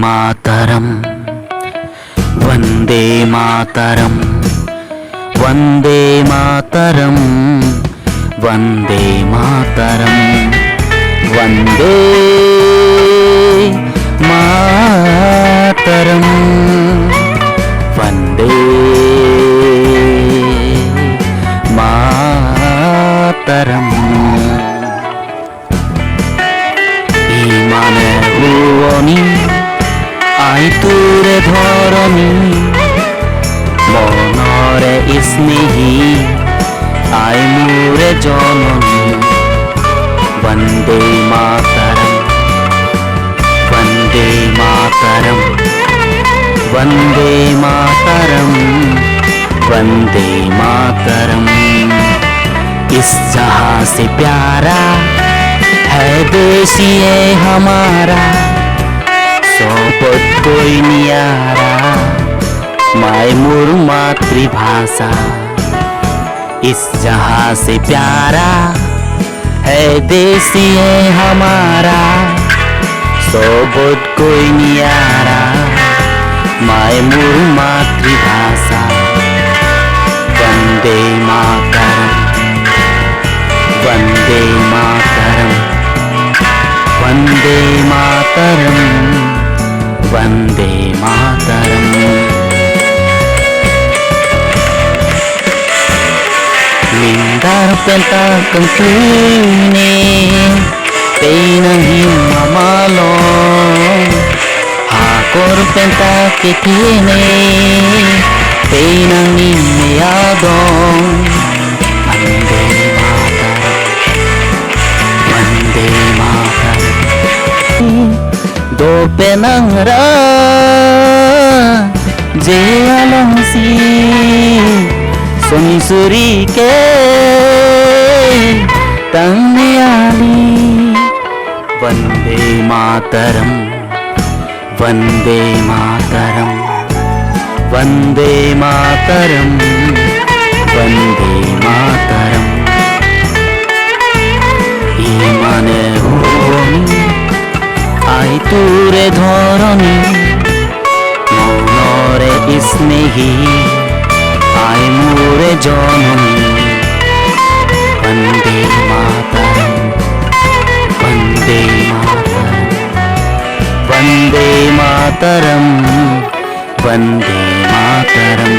मातरम वंदे मातरम वंदे मातरम वंदे मातरम वंदे मातरम वंदे मातरम ইমানের হুয়নি আই তোরে ধরণী মনরে স্নেহী আই মোরে জননী বন্দে মাতরম वंदे मातरम वंदे मातरम वंदे मातरम इस जहां से प्यारा है देश ये हमारा सोबत कोई नियारा माय मोर मातृभाषा इस जहां से प्यारा है देश ये हमारा सोबत कोई नियारा माय मोर मातृभाषा Vande Mataram Vande Mataram Vande Mataram Vande Mataram Lindar pentakang kini Pinang himamalong Hakor pentake kini Pinang nimiyadong Vande Mataram Vande Mataram Do penang ra Je alangsi Soni suri ke Tangni ali Vande Mataram Vande Mataram Vande Mataram Vande Mataram ইমানে হুয়নি আই তোরে ধরণী মনরে স্নেহী আই মোরে জননী वंदे मातरम वंदे मातरम वंदे मातरम वंदे मातरम